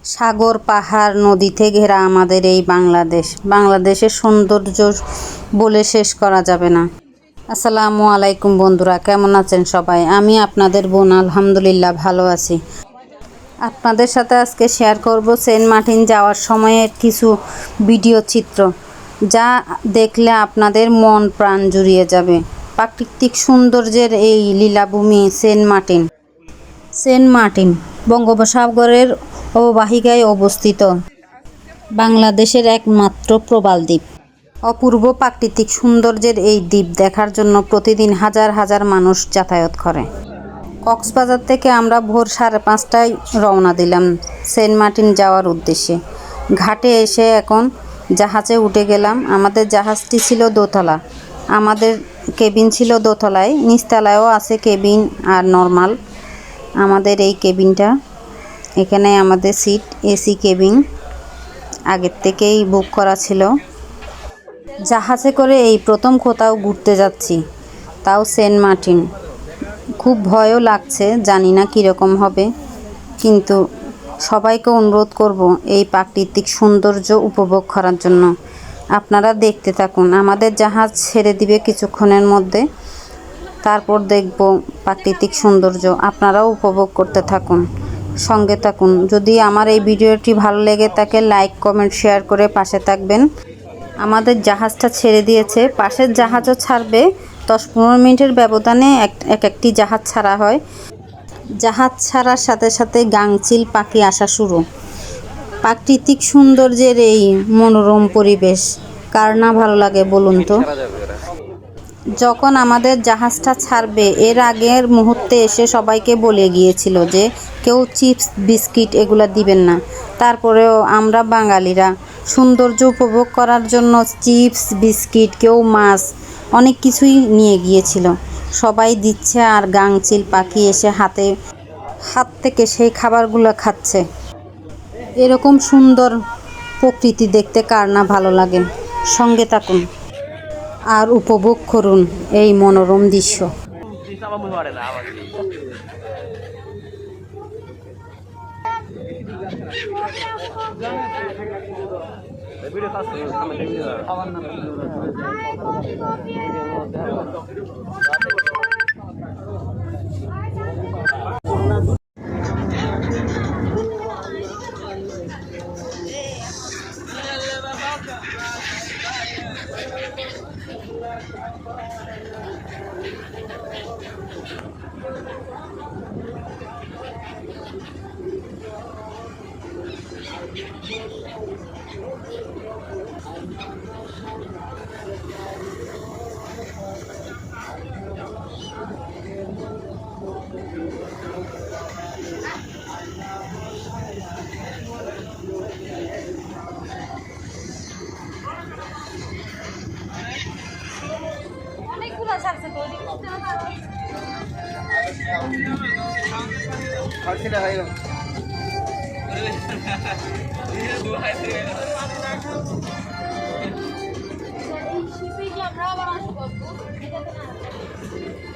সাগর পাহাড় নদীতে ঘেরা আমাদের এই বাংলাদেশের সৌন্দর্য বলে শেষ করা যাবে না। আসসালামু আলাইকুম বন্ধুরা, কেমন আছেন সবাই? আমি আপনাদের বোন আলহামদুলিল্লাহ ভালো আছি। আপনাদের সাথে আজকে শেয়ার করব সেন্ট মার্টিন যাওয়ার সময়ের কিছু ভিডিও চিত্র, যা দেখলে আপনাদের মন প্রাণ জুড়িয়ে যাবে। প্রাকৃতিক সৌন্দর্যের এই লীলাভূমি সেন্ট মার্টিন বঙ্গোপসাগরের অববাহিকায় অবস্থিত বাংলাদেশের একমাত্র প্রবাল দ্বীপ। অপূর্ব প্রাকৃতিক সৌন্দর্যের এই দ্বীপ দেখার জন্য প্রতিদিন হাজার হাজার মানুষ যাতায়াত করে। কক্সবাজার থেকে আমরা ভোর 5:30টায় রওনা দিলাম সেন্ট মার্টিন যাওয়ার উদ্দেশ্যে। ঘাটে এসে এখন জাহাজে উঠে গেলাম। আমাদের জাহাজটি ছিল দোতলা, আমাদের কেবিন ছিল দোতলায়, নিচতলায়ও আছে কেবিন আর নর্মাল। আমাদের এই কেবিনটা, এখানে আমাদের সিট এসি কেবিন আগের থেকেই বুক করা ছিল। জাহাজে করে এই প্রথম কোথাও ঘুরতে যাচ্ছি, তাও সেন্ট মার্টিন। খুব ভয়ও লাগছে, জানি না কীরকম হবে, কিন্তু সবাইকে অনুরোধ করব এই প্রাকৃতিক সৌন্দর্য উপভোগ করার জন্য। আপনারা দেখতে থাকুন। আমাদের জাহাজ ছেড়ে দিবে কিছুক্ষণের মধ্যে, তারপর দেখব প্রাকৃতিক সৌন্দর্য। আপনারাও উপভোগ করতে থাকুন, সঙ্গে থাকুন। যদি আমার এই ভিডিওটি ভালো লেগে থাকে, লাইক কমেন্ট শেয়ার করে পাশে থাকবেন। আমাদের জাহাজটা ছেড়ে দিয়েছে, পাশের জাহাজও ছাড়বে। 10-15 মিনিটের ব্যবধানে একটি জাহাজ ছাড়া হয়। জাহাজ ছাড়ার সাথে সাথে গাংচিল পাখি আসা শুরু। প্রাকৃতিক সৌন্দর্যের এই মনোরম পরিবেশ কার না ভালো লাগে বলুন তো? যখন আমাদের জাহাজটা ছাড়বে, এর আগের মুহূর্তে এসে সবাইকে বলে গিয়েছিল যে কেউ চিপস বিস্কিট এগুলো দিবেন না। তারপরেও আমরা বাঙালিরা সৌন্দর্য উপভোগ করার জন্য চিপস বিস্কিট, কেউ মাছ, অনেক কিছুই নিয়ে গিয়েছিল। সবাই দিচ্ছে, আর গাংচিল পাখি এসে হাত থেকে সেই খাবারগুলো খাচ্ছে। এরকম সুন্দর প্রকৃতি দেখতে কার না ভালো লাগে? সঙ্গে থাকুন আর উপভোগ করুন এই মনোরম দৃশ্য।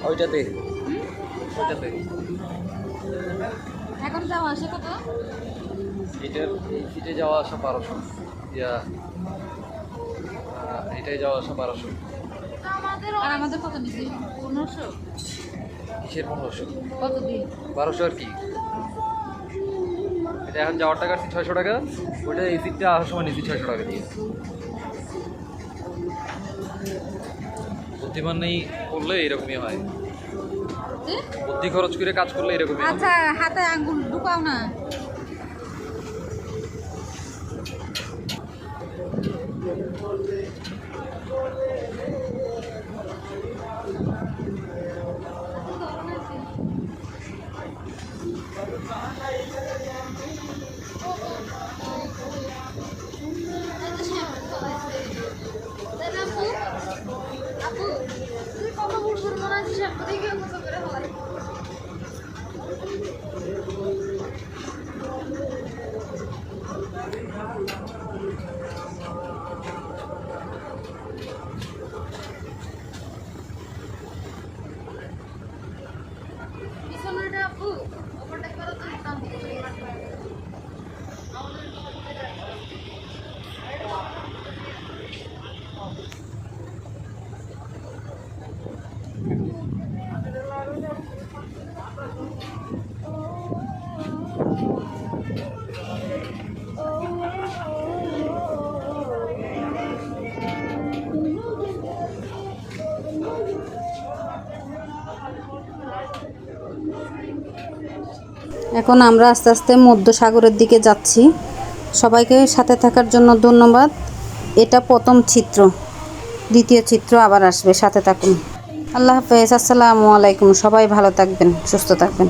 ওইটাতে এখন যাওয়া আসে কত? এটার এই সিটে যাওয়া আসা 1200, এটাই যাওয়া আসা 1200। আর আমাদের কত নিচ্ছি? 1500। কিসের 1500? কত দিন? 1200 আর কি। এটা এখন যাওয়ার টাকা 600 টাকা, ওইটা এই সিটটা আসার সময় নিচ্ছি 600 টাকা দিয়ে। বুদ্ধিমান নেই করলে এরকমই হয়, বুদ্ধি খরচ করে কাজ করলে এরকমই। আচ্ছা, হাতে আঙ্গুল ঢুকাও না। এখন আমরা আস্তে আস্তে মধ্য সাগরের দিকে যাচ্ছি। সবাইকে সাথে থাকার জন্য ধন্যবাদ। এটা প্রথম চিত্র, দ্বিতীয় চিত্র আবার আসবে, সাথে থাকুন। আল্লাহ হাফেজ, আসসালামু আলাইকুম। সবাই ভালো থাকবেন, সুস্থ থাকবেন।